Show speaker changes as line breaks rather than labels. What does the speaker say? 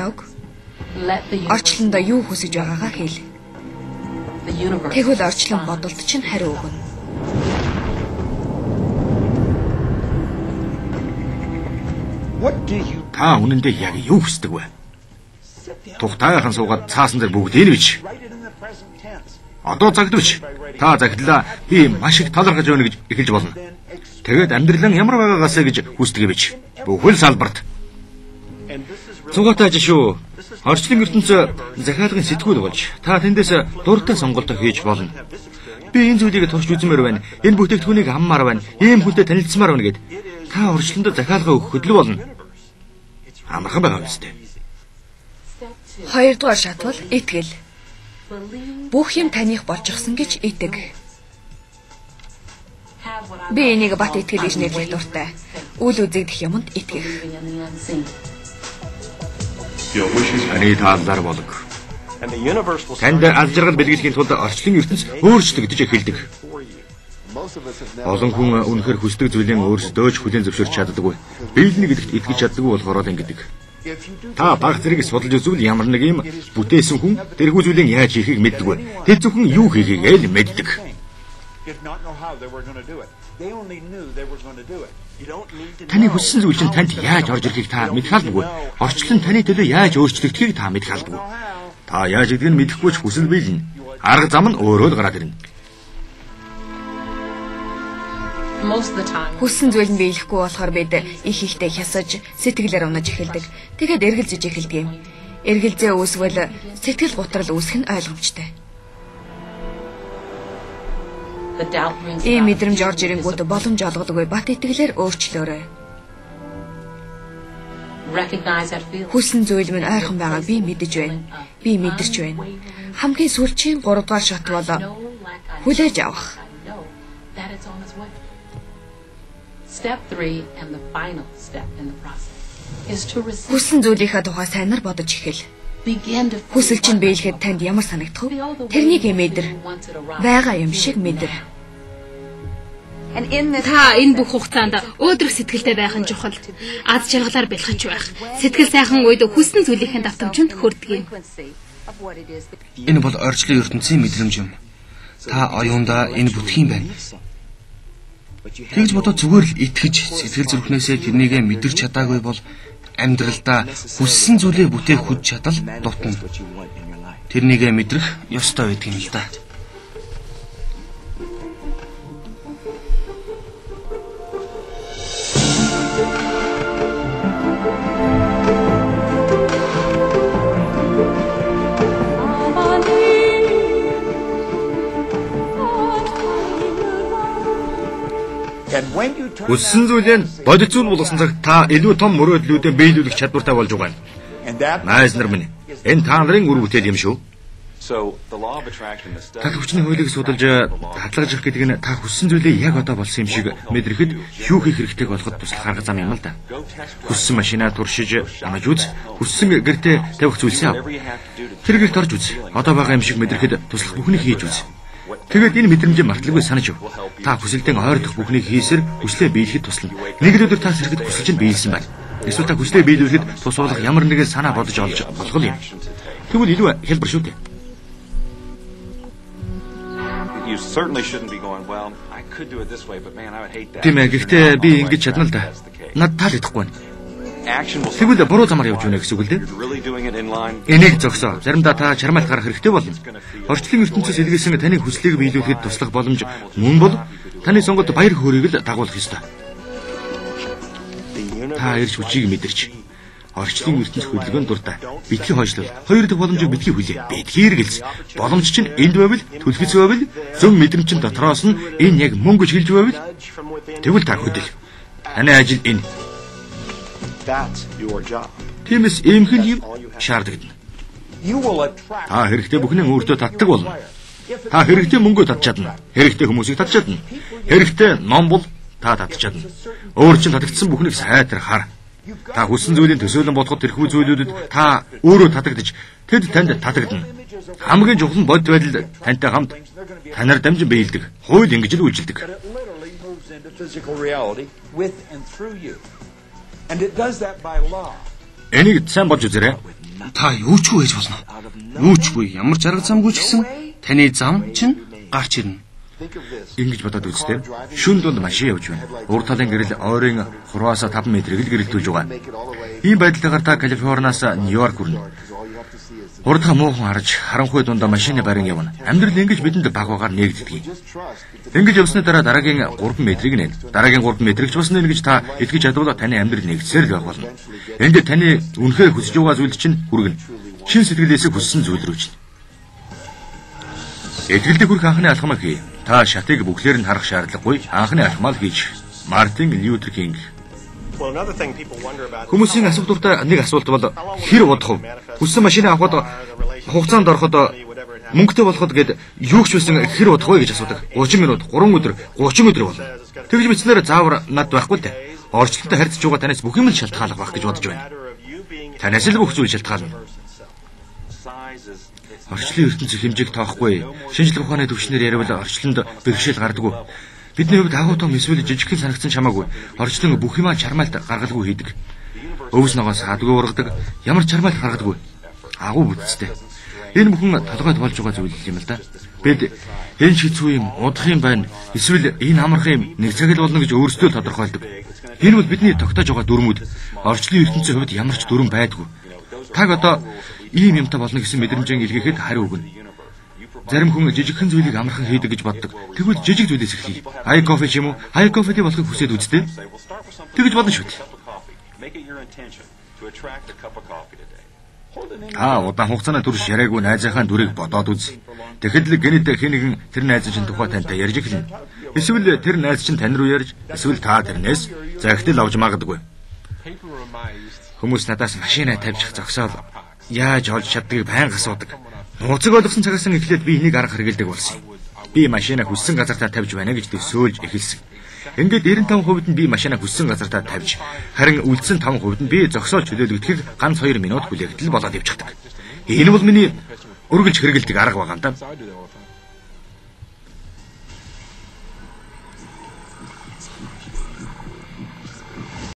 залааг. Орчлондоо юу хүсэж байгаагаа хэл. Тэгвэл орчлон бодолд чинь хариу өгнө.
Та үнэндээ яг юу хүсдэг вэ? Тухтайхан суугаад цаасан дээр бүгд энэ бич. Одоо загдвч. Та загтлаа би маш их талархаж өгнө гэж эхэлж болно. Тэгээд амьдрал ямар байгаагаасаа гэж хүсдэг бич. Бүхэл салбарт. Цугатай ажил шүү. Орчлон ертөнцийн захиалгын сэтгүүл болж та тэндээс дуртай сонголтоо хийж болно. Би энэ зүйлийг турш үзмээр байна. Энэ бүтээгдэхүүнийг аммаар байна. Ийм хүнтэй танилцсамаар байна гэд та орчлондоо захиалга өгөх хөдөл болно. Амархан байгаа үстэй.
Хоёрдугаар шат бол итгэл. Бүх юм таних болчихсон гэж итэг. Би энийг бат итгэл гэж нэрлэх дуртай. Үл үзэгдэх юмд итгэх.
Таны тааллаар болог. Танд аз жаргал бэлгэлэхийн тулд орчлон ертөнц өөрчлөгдөж эхэлдэг. Олон хүн үнэхээр хүсдэг зүйлээ өөрсдөө ч хүлээн зөвшөөрч чаддаггүй. Биелнэ гэдэгт итгэж чаддаггүй болохоор л ингэдэг. Та баг зэрэг судалж үзвэл ямар нэг юм бүтээсэн хүн тэрхүү зүйлийг яаж хийхийг мэддэггүй. Тэр зөвхөн юу хийхийг л мэддэг. Таны хүссэн зүйл чинь танд яаж орж ирэхийг та мэдэх албагүй. Орчлон таны төлөө яаж өөрчлөгдөхийг та мэдэх албагүй. Та яаж гэдгийг мэдэхгүй ч хүсэл биелнэ. Арга зам нь өөрөө л гараад ирнэ.
Хүссэн зүйл нь биелэхгүй болохоор бид их ихтэй хясаж сэтгэлээр унаж эхэлдэг. Тэгээд эргэлзэж эхэлдэг юм. Эргэлзээ үүсвэл сэтгэл гутрал үүсэх нь ойлгомжтой. Ийм мэдрэмж орж ирэнгүүт боломж олгодоггүй бат итгэлээр өөрчлөөрэй. Хүссэн зүйл минь ойрхон байгааг би мэдэж байна. Би мэдэрч байна. Хамгийн сүүлчийн 3 дугаар шат бол хүлээж авах. Step 3 and the final step in the process is to receive. Хүссэн зүйлийнхаа тухай сайнаар бодож эхэл. Хүсэл чинь биелэхэд танд ямар санагдах вэ? Тэрнийг мэдэр. Байгаа юм шиг мэдэр.
Та энэ бүх хугацаанд өөдрөг сэтгэлтэй байх нь чухал. Аз жаргалаар бэлхэж байх. Сэтгэл сайхан үед хүссэн зүйлийнхээ давтамжинд хүрдэг юм.
Энэ бол орчлон ертөнцийн мэдрэмж юм. Та оюундаа энэ бүтэх юм байна. Тэгж бодоод зүгээр л итгэж сэтгэл зүрхнээсээ тэрнийгээ мэдэрч чадаагүй бол амьдралдаа хүссэн зүйлээ бүтээх хүч чадал дутна. Тэрнийгээ мэдрэх ёстой байдаг юм л да.
Хүссэн зүйлээ бодит зүйл болгосон цаг та илүү том мөрөөдлүүдэд биелүүлэх чадвартай болж байгаа юм. Найз нар минь, энэ та нарын үр бүтээл юм шүү. Та хүчний хуулийг судалж хадгалж явах гэдэг нь та хүссэн зүйлээ яг одоо болсон юм шиг мэдрэхэд юу хийх хэрэгтэйг олоход туслах арга зам юм л да. Хүссэн машинаа туршиж амж үз, хүссэн гэртээ тавих зүйлсээ ав. Тэр гэрт орж үз. Одоо байгаа юм шиг мэдрэхэд туслах бүхнийг хийж үз. Тэгээд энэ мэдрэмжээ марталгүй санаж өг. Та хүсэлтэн ойрдох бүхнийг хийсээр хүслээ биелэхэд туслана. Нэг л өдөр та зэрэгт хүсэл чинь биелсэн байна. Эсвэл та хүслээ биелүүлэхэд тусуулах ямар нэгэн санаа бодож олж болох юм. Тэгвэл илүү хэлбэр шүү дээ. Тийм ээ, гэхдээ би ингэж чадна л да. Над таалагдахгүй байна. Тэгвэл буруу замаар явж байна гэсэн үг л дээ. Энийг зогсоо. Заримдаа та чармайлт гарах хэрэгтэй болно. Орчлон ертөнцөөс илгээсэн таны хүслийг биелүүлэхэд туслах боломж мөн бол таны сонголт баяр хөөргийг л дагуулах ёстой. Та ирж хүчийг мэдэрч орчлон ертөнц хөдөлгөөнд дуртай. Битгий хойшлол. Хоёр дахь боломжийг битгий хүлээ. Битгий эргэлз. Боломж чинь энд байвал, түлхэц байвал, зөв мэдрэмж чинь дотроос нь энэ яг мөн гэж хэлж байвал тэгвэл та хөдөл. Таны ажил энэ. Тиймээс эмхэн юм шаардлагадна. Та хэрэгтэй бүхнээ өөртөө татдаг болно. Та хэрэгтэй мөнгөө татж чадна. Хэрэгтэй хүмүүсийг татж чадна. Хэрэгтэй ном бол та татж чадна. Өөр чинь татагдсан бүхнийг сайтар хар. Та хүссэн зүйлийн төсөөлөн бодоход тэрхүү зүйлүүдэд та өөрөө татагдж тэд танд татагдана. Хамгийн чухал нь бод байдал тантай хамт танаар дамжин биелдэг. Хууль ингэж л үйлчилдэг. Энийг сайн болж үзээрэй.
Та юу ч үгүй гэж болно. Юу ч үгүй, ямар жаргал замгүй ч гэсэн таны зам чинь гарч ирнэ.
Ингэж бодоод үзтээ. Шүн дунд машин явж байна. Урд талын гэрэл ойрын 3-5 метрийг л гэрэлтүүлж байгаа. Ийм байдлаар та Калифорниас Нью-Йорк хүрнэ. Урдха муухан харж харанхуй дундаа машины барин явна. Амьдрал ингэж бидэнд баг багаар нээгддэг. Ингэж явсны дараа дараагийн 3 метрийг нэ. Дараагийн 3 метрийг ч бас нэ гэж та итгэж чадвал таны амьдрал нэгдсээр л байх болно. Энд таны үнхээр хүсэж байгаа зүйл чинь хүргэнэ. Шин сэтгэлээсээ хүссэн зүйл рүү чинь. Итгэлдээ хүрэх анхны алхмаа хий. Та шатыг бүхлээр нь харах шаардлагагүй. Анхны алхмаа хийж. Мартин Лютер Кинг. Хүмүүсийн асуултуудаа нэг асуулт бол хэр удах вэ? Хүссэн машинаа авахд хугацаанд ороход мөнгөтэй болоход гээд юу ч байсан хэр удах вэ гэж асуудаг. 30 минут, 3 өдөр, 30 өдөр болно. Тэгж бичснээр заавар над байхгүй л дээ. Орчлонтой харьцаж байгаа танаас бүх юм л шалтгаалах байх гэж бодож байна. Танаас л бүх зүйл шалтгаална. Орчлын ертөнцийн хэмжээг тоохгүй. Шинжлэх ухааны төвчнөр яривал орчлонд бэрхшээл гардаггүй. Бидний хувьд агуу том эсвэл жижигхэн санагдсан чамаагүй. Орчлон бүх юмаа чармайлт гаргалгүй хийдэг. Өвс ногоос хадгүй ургадаг. Ямар чармайлт гаргадаг вэ? Агуу бүтцтэй. Энэ бүхэн толгойд болж байгаа зүйл юм л да. Бид энэ шийдвэр юм удах юм байна. Эсвэл энэ амарх юм нэг цаг л болно гэж өөрсдөө тодорхойлдог. Энэ бол бидний тогтоож байгаа дүрмүүд. Орчлын ертөнцийн хувьд ямар ч дүрм байдгүй. Таг одоо ийм юмтай болно гэсэн мэдрэмжээ илгээхэд хариу өгнө. Зарим хүн жижигхэн зүйлийг амархан хийдэг гэж боддог. Тэгвэл жижиг зүйлээс эхлэе. Хай кофе ч юм уу? Хай кофетэй болохыг хүсээд үзтээ. Тэгэж болно шүү дээ. Удаан хугацааны турш яриаггүй найзынхаа дүрийг бодоод үз. Тэгэхэд л гэнэт хэн нэгэн тэр найз чинь тухай тантай ярьж эхэлнэ. Эсвэл тэр найз чинь тань руу ярьж, эсвэл та тэрнээс захидал авч магадгүй. Хүмүүс надаас машинаа тавьчих зогсоол яаж олж чаддгийг байнга асуудаг. Нууцыг ойлгосон цагаас эхлээд би энийг арга хэрэгэлдэг болсон юм. Би машинаа хүссэн газартаа тавьж байна гэж төсөөлж эхэлсэн. Ингээд 95% нь би машинаа хүссэн газартаа тавьж, харин үлдсэн 5% нь би зогсоож чөлөөлөгдөхөд ганц 2 минут хүлээгдэл болоод явчихдаг. Энэ бол миний өргөлж хэрэгэлдэг арга байгаа юм да.